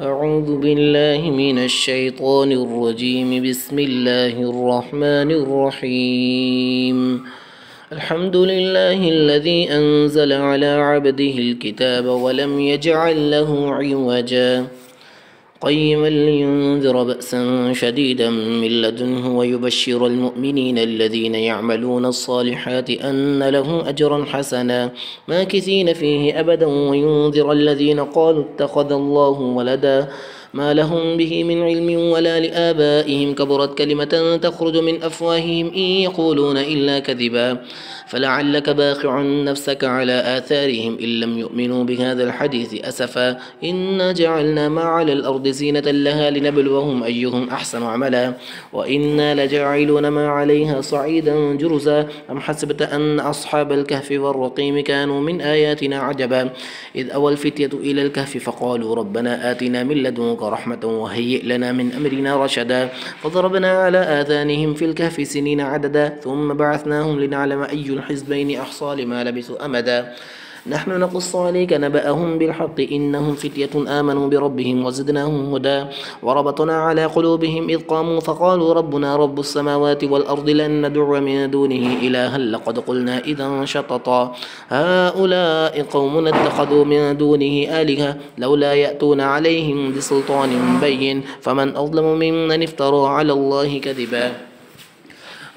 أعوذ بالله من الشيطان الرجيم. بسم الله الرحمن الرحيم. الحمد لله الذي أنزل على عبده الكتاب ولم يجعل له عوجا قيما لينذر بأسا شديدا من لدنه ويبشر المؤمنين الذين يعملون الصالحات أن لهم أجرا حسنا ماكثين فيه أبدا وينذر الذين قالوا اتخذ الله ولدا ما لهم به من علم ولا لآبائهم كبرت كلمة تخرج من أفواههم إن يقولون إلا كذبا فلعلك باخع نفسك على آثارهم إن لم يؤمنوا بهذا الحديث أسفا إنا جعلنا ما على الأرض زينة لها لنبلوهم أيهم أحسن عملا وإنا لجاعلون ما عليها صعيدا جرزا أم حسبت أن أصحاب الكهف والرقيم كانوا من آياتنا عجبا إذ أوى الفتية إلى الكهف فقالوا ربنا آتنا من لدنك رحمة وهيئ لنا من أمرنا رشدا فضربنا على آذانهم في الكهف سنين عددا ثم بعثناهم لنعلم أي الحزبين أحصى لما لبثوا أمدا نحن نقص عليك نبأهم بالحق إنهم فتية آمنوا بربهم وزدناهم هدى وربطنا على قلوبهم إذ قاموا فقالوا ربنا رب السماوات والأرض لن ندعو من دونه إلها لقد قلنا إذا شططا هؤلاء قوم اتخذوا من دونه آلهة لولا يأتون عليهم بسلطان بين فمن أظلم ممن افترى على الله كذبا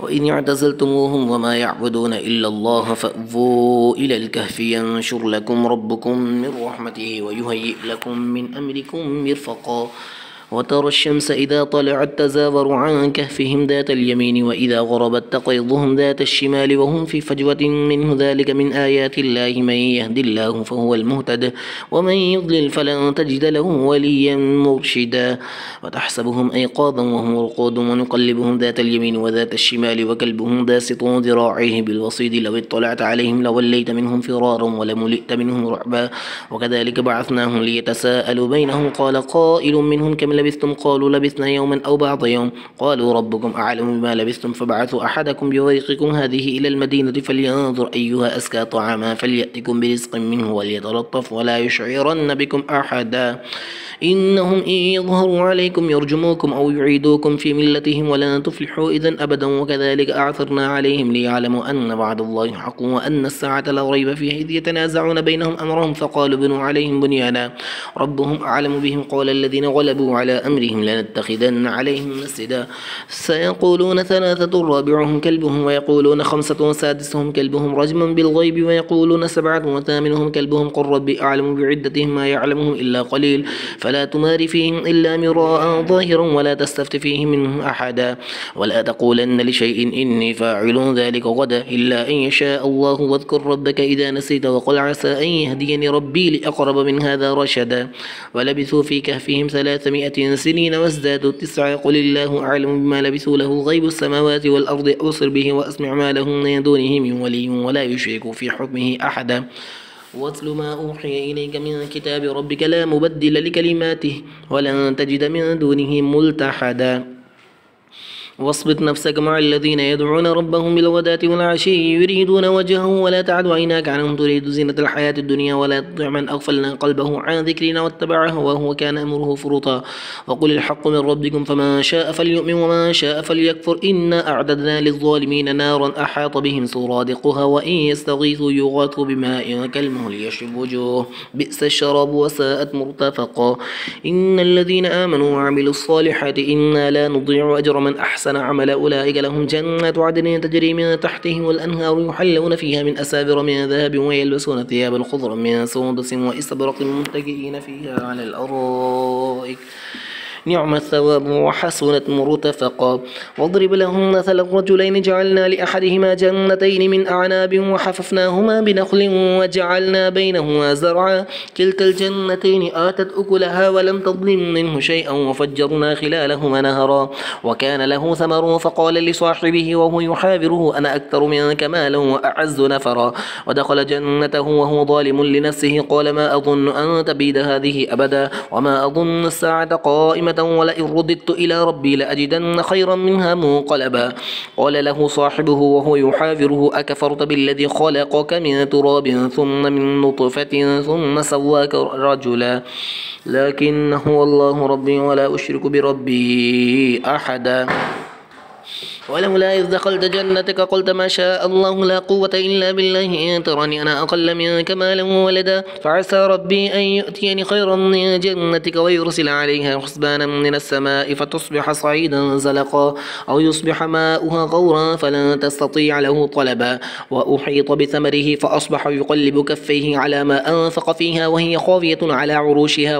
وإن اعتزلتموهم وما يعبدون إلا الله فأووا إلى الكهف ينشر لكم ربكم من رحمته ويهيئ لكم من أمركم مرفقا وترى الشمس إذا طلعت تزاور عن كهفهم ذات اليمين وإذا غربت تقرضهم ذات الشمال وهم في فجوة منه ذلك من آيات الله من يهد الله فهو المهتد ومن يضلل فلن تجد له وليا مرشدا وتحسبهم أيقاظا وهم رقود ونقلبهم ذات اليمين وذات الشمال وكلبهم باسط ذراعيه بالوصيد لو اطلعت عليهم لوليت منهم فرارا ولملئت منهم رعبا وكذلك بعثناهم ليتساءلوا بينهم قال قائل منهم كم لبثتم قالوا لبثنا يوما أو بعض يوم قالوا ربكم أعلم بما لبثتم فبعثوا أحدكم بورقكم هذه إلى المدينة فلينظر أيها أزكى طعاما فليأتكم برزق منه وليتلطف ولا يشعرن بكم أحدا إنهم إن يظهروا عليكم يرجموكم أو يعيدوكم في ملتهم ولن تفلحوا إذا أبدا وكذلك أعثرنا عليهم ليعلموا أن وعد الله حق وأن الساعة لا ريب فيها إذ يتنازعون بينهم أمرهم فقالوا بنوا عليهم بنيانا ربهم أعلم بهم قال الذين غلبوا على أمرهم لنتخذن عليهم مسجدا سيقولون ثلاثة رابعهم كلبهم ويقولون خمسة سادسهم كلبهم رجما بالغيب ويقولون سبعة وثامنهم كلبهم قل ربي أعلم بعدتهم ما يعلمهم إلا قليل فلا تمار فيهم إلا مراء ظاهرا ولا تستفت فيهم منهم أحدا ولا تقولن لشيء إني فاعل ذلك غدا إلا أن يشاء الله واذكر ربك إذا نسيت وقل عسى أن يهديني ربي لأقرب من هذا رشدا ولبثوا في كهفهم 300 سنين وازدادوا 9 قل الله أعلم بما لبثوا له غيب السماوات والأرض أبصر به وأسمع ما لهم من دونه من ولي ولا يشرك في حكمه أحدا واتل ما أوحي إليك من كتاب ربك لا مبدل لكلماته ولن تجد من دونه ملتحدا واصبر نفسك مع الذين يدعون ربهم بالغداة والعشي يريدون وجهه ولا تعد عيناك عنهم تريد زينة الحياة الدنيا ولا تطع من أغفلنا قلبه عن ذكرنا واتبع هواه وكان أمره فرطا وقل الحق من ربكم فمن شاء فليؤمن ومن شاء فليكفر إنا أعددنا للظالمين نارا أحاط بهم سرادقها وإن يستغيثوا يغاثوا بماء كالمهل يشرب وجوه بئس الشراب وساءت مرتفقا إن الذين آمنوا وعملوا الصالحات إنا لا نضيع أجر من أحسن عمل أولئك لهم جنات عدن تجري من تحتهم الأنهار يحلون فيها من أساور من ذهب ويلبسون ثيابا خضرا من سندس واستبرق متكئين فيها على الأرائك نعم الثواب وحسنت مرتفقا واضرب لهم مثل الرجلين جعلنا لأحدهما جنتين من أعناب وحففناهما بنخل وجعلنا بينهما زرعا كلتا الجنتين آتت أكلها ولم تظلم منه شيئا وفجرنا خلالهما نهرا وكان له ثمر فقال لصاحبه وهو يحاوره أنا أكثر منك مالا وأعز نفرا ودخل جنته وهو ظالم لنفسه قال ما أظن أن تبيد هذه أبدا وما أظن الساعة قائمة عظيمة ولئن رددت إلى ربي لأجدن خيرا منها منقلبا. قال له صاحبه وهو يحاوره أكفرت بالذي خلقك من تراب ثم من نطفة ثم سواك رجلا لكن هو الله ربي ولا أشرك بربي أحدا. ولولا إذ دخلت جنتك قلت ما شاء الله لا قوة إلا بالله إن ترني أنا أقل منك مالا وولدا فعسى ربي أن يؤتيني خيرا من جنتك ويرسل عليها حسبانا من السماء فتصبح صعيدا زلقا أو يصبح ماؤها غورا فلن تستطيع له طلبا. وأحيط بثمره فأصبح يقلب كفيه على ما أنفق فيها وهي خاوية على عروشها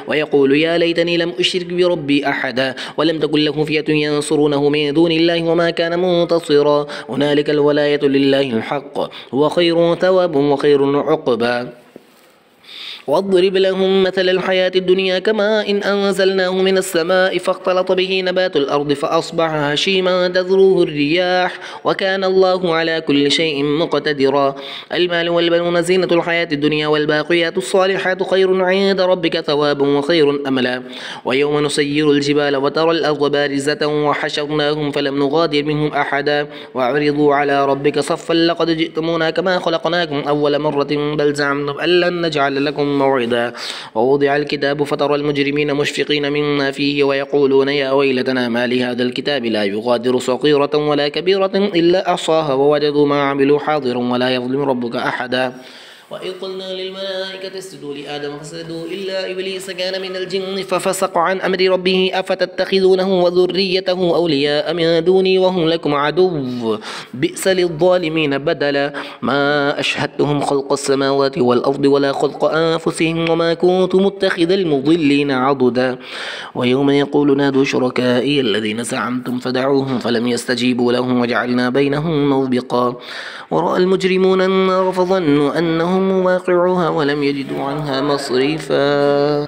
ويقول يا ليتني لم أشرك بربي أحدا ولم تكن له فئة ينصرونه من دون الله وما كان منتصرا. هنالك الولاية لله الحق هو خير ثواب وخير عقبا. واضرب لهم مثل الحياة الدنيا كماء إن أنزلناه من السماء فاختلط به نبات الأرض فأصبح هشيما تذروه الرياح وكان الله على كل شيء مقتدرا. المال والبنون زينة الحياة الدنيا والباقيات الصالحات خير عند ربك ثوابا وخير أملا. ويوم نسير الجبال وترى الأرض بارزة وحشرناهم فلم نغادر منهم أحدا وعرضوا على ربك صفا لقد جئتمونا كما خلقناكم أول مرة بل زعمتم أن لن نجعل لكم موعدا. ووضع الكتاب فترى المجرمين مشفقين مما فيه ويقولون يا ويلتنا ما لهذا الكتاب لا يغادر صغيرة ولا كبيرة إلا أحصاها ووجدوا ما عملوا حاضرا ولا يظلم ربك أحدا. وإذ قلنا للملائكة اسجدوا لآدم فسجدوا إلا إبليس كان من الجن ففسق عن أمر ربه أفتتخذونه وذريته أولياء من دوني وهم لكم عدو بئس للظالمين بدلا. ما أشهدتهم خلق السماوات والأرض ولا خلق أنفسهم وما كنت متخذ المضلين عضدا. ويوم يقول نادوا شركائي الذين زعمتم فدعوهم فلم يستجيبوا لهم وجعلنا بينهم موبقا. ورأى المجرمون النار فظنوا أنهم مواقعها ولم يجدوا عنها مصرفا.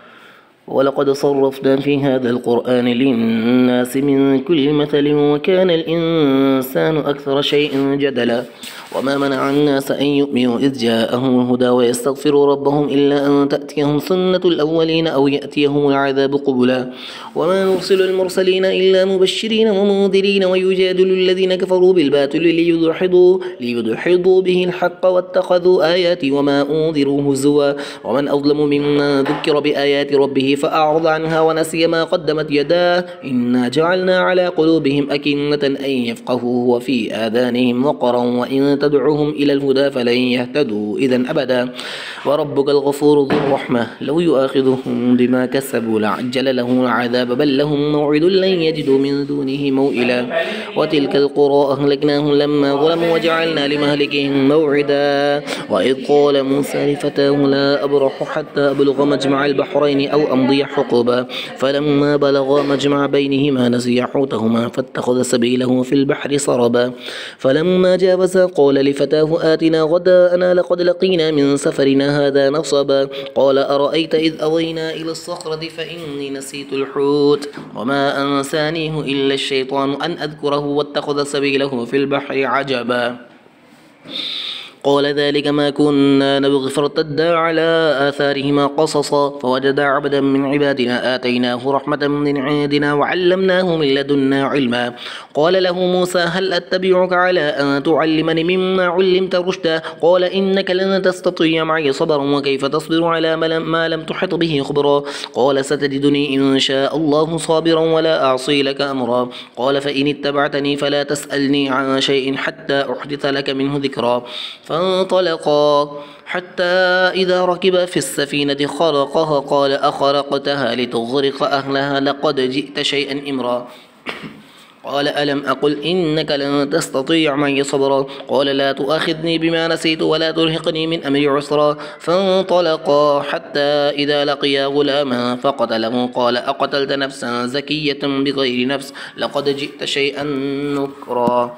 ولقد صرفنا في هذا القرآن للناس من كل مثل وكان الإنسان أكثر شيء جدلا. وما منع الناس أن يؤمنوا إذ جاءهم الهدى ويستغفروا ربهم إلا أن تأتيهم سنة الأولين أو يأتيهم العذاب قبلا. وما نرسل المرسلين إلا مبشرين ومنذرين ويجادل الذين كفروا بالباطل ليدحضوا به الحق واتخذوا آياتي وما أنذروا هزوا. ومن أظلم ممن ذكر بآيات ربه فأعرض عنها ونسي ما قدمت يداه إنا جعلنا على قلوبهم أكنة أن يفقهوا وفي آذانهم وقرا وإن تدعوهم إلى الهدى فلن يهتدوا إذا أبدا. وربك الغفور ذو الرحمة لو يؤاخذهم بما كسبوا لعجل لهم العذاب بل لهم موعد لن يجدوا من دونه موئلا. وتلك القرى أهلكناهم لما ظلموا وجعلنا لمهلكهم موعدا. وإذ قال موسى لفتاه لا أبرح حتى أبلغ مجمع البحرين أو أمضي حقبا فلما بلغا مجمع بينهما نسيا حوتهما فاتخذ سبيله في البحر سربا. فلما جاوزا قال لفتاه آتنا غداءنا لقد لقينا من سفرنا هذا نصبا. قال أرأيت إذ أوينا إلى الصخرة فإني نسيت الحوت وما أنسانيه إلا الشيطان أن أذكره واتخذ سبيله في البحر عجبا. قال ذلك ما كنا نبغي فارتدا على آثارهما قصصا فوجدا عبدا من عبادنا آتيناه رحمة من عندنا وعلمناه من لدنا علما. قال له موسى هل أتبعك على أن تعلمني مما علمت رشدا. قال إنك لن تستطيع معي صبرا وكيف تصبر على ما لم تحط به خبرا. قال ستجدني إن شاء الله صابرا ولا أعصي لك أمرا. قال فإن اتبعتني فلا تسألني عن شيء حتى أحدث لك منه ذكرا. فانطلقا حتى إذا ركب في السفينة خرقها قال أخرقتها لتغرق أهلها لقد جئت شيئا إمرا. قال ألم أقل إنك لن تستطيع معي صبرا. قال لا تؤاخذني بما نسيت ولا ترهقني من أمري عسرا. فانطلقا حتى إذا لقيا غلاما فقتله قال أقتلت نفسا زكية بغير نفس لقد جئت شيئا نكرا.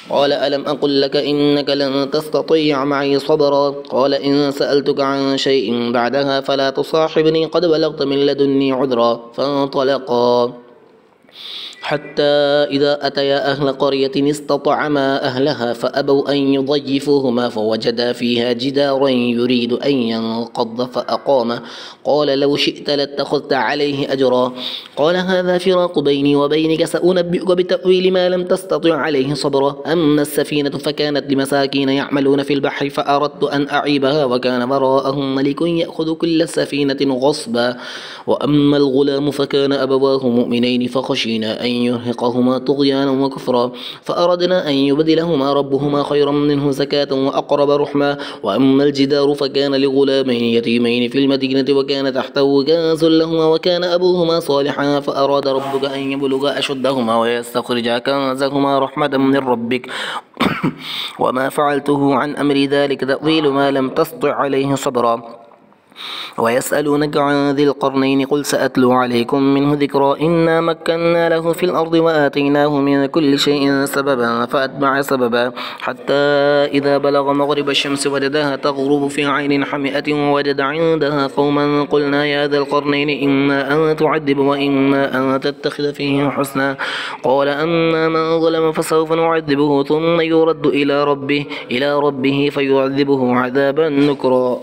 قال ألم أقل لك إنك لن تستطيع معي صبرا. قال إن سألتك عن شيء بعدها فلا تصاحبني قد بلغت من لدني عذرا. فانطلقا حتى إذا أتيا أهل قرية استطعما أهلها فأبوا أن يضيفوهما فوجدا فيها جدارا يريد أن ينقض فأقامه قال لو شئت لاتخذت عليه أجرا قال هذا فراق بيني وبينك سأنبئك بتأويل ما لم تستطع عليه صبرا أما السفينة فكانت لمساكين يعملون في البحر فأردت أن أعيبها وكان وراءهم ملك يأخذ كل سفينة غصبا وأما الغلام فكان أبواه مؤمنين فخشينا أن يرهقهما طغيانا وكفرا فأردنا أن يبدلهما ربهما خيرا منه زكاة وأقرب رحما وأما الجدار فكان لغلامين يتيمين في المدينة وكان تحته كنز لهما وكان أبوهما صالحا فأراد ربك أن يبلغا أشدهما ويستخرجا كنزهما رحمة من ربك وما فعلته عن أمر ذلك تأويل ما لم تسطع عليه صبرا ويسألونك عن ذي القرنين قل سأتلو عليكم منه ذكرا إنا مكنا له في الأرض وآتيناه من كل شيء سببا فأتبع سببا حتى إذا بلغ مغرب الشمس وجدها تغرب في عين حمئة ووجد عندها قوما قلنا يا ذا القرنين إما أن تعذب وإما أن تتخذ فيه حسنا قال أما من ظلم فسوف نعذبه ثم يرد إلى ربه فيعذبه عذابا نكرا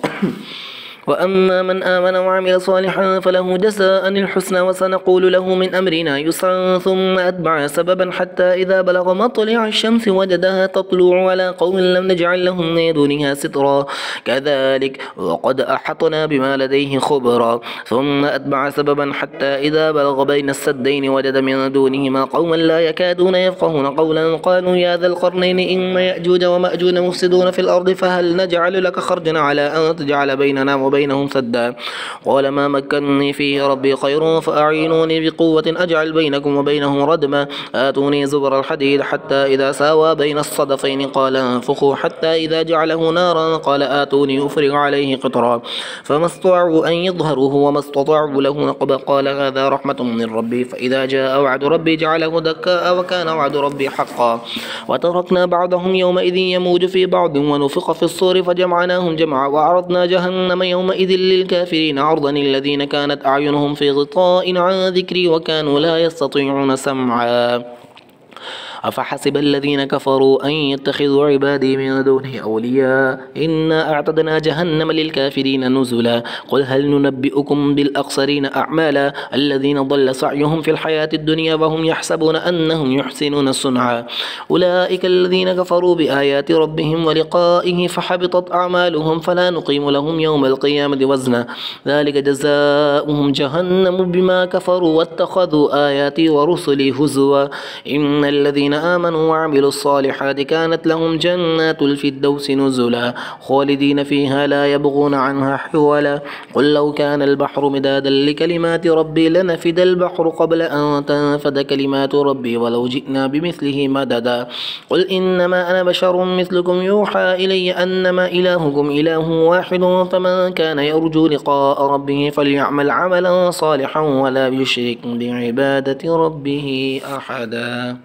وأما من آمن وعمل صالحا فله جزاء الحسنى وسنقول له من أمرنا يسرا ثم أتبع سببا حتى إذا بلغ مطلع الشمس وجدها تطلع على قوم لم نجعل لهم من دونها سترا كذلك وقد أحطنا بما لديه خبرا ثم أتبع سببا حتى إذا بلغ بين السدين وجد من دونهما قوما لا يكادون يفقهون قولا قالوا يا ذا القرنين إن يأجوج ومأجوج مفسدون في الأرض فهل نجعل لك خرجا على أن تجعل بيننا وبينهم سدا قال ما مكنني فيه ربي خير فأعينوني بقوة أجعل بينكم وبينهم ردما آتوني زبر الحديد حتى إذا ساوى بين الصدفين قال انفخوا حتى إذا جعله نارا قال آتوني أفرغ عليه قطرا فما استطاعوا أن يظهروه وما استطاعوا له نقبا قال هذا رحمة من ربي فإذا جاء وعد ربي جعله دكاء وكان وعد ربي حقا وتركنا بعضهم يومئذ يموج في بعض ونفخ في الصور فجمعناهم جمعا وعرضنا جهنم يومئذ للكافرين عرضا الذين كانت أعينهم في غطاء عن ذكري وكانوا لا يستطيعون سمعا أفحسب الذين كفروا أن يتخذوا عبادي من دونه أولياء إنا أعتدنا جهنم للكافرين نزلا قل هل ننبئكم بالأخسرين أعمالا الذين ضل سعيهم في الحياة الدنيا وهم يحسبون أنهم يحسنون صنعا أولئك الذين كفروا بآيات ربهم ولقائه فحبطت أعمالهم فلا نقيم لهم يوم القيامة وزنا ذلك جزاؤهم جهنم بما كفروا واتخذوا آياتي ورسلي هزوا إن الذين آمنوا وعملوا الصالحات كانت لهم جنات الفردوس نزلا خالدين فيها لا يبغون عنها حولا قل لو كان البحر مدادا لكلمات ربي لنفد البحر قبل أن تنفد كلمات ربي ولو جئنا بمثله مددا قل إنما أنا بشر مثلكم يوحى إلي أنما إلهكم إله واحد فمن كان يرجو لقاء ربه فليعمل عملا صالحا ولا يشرك بعبادة ربه أحدا.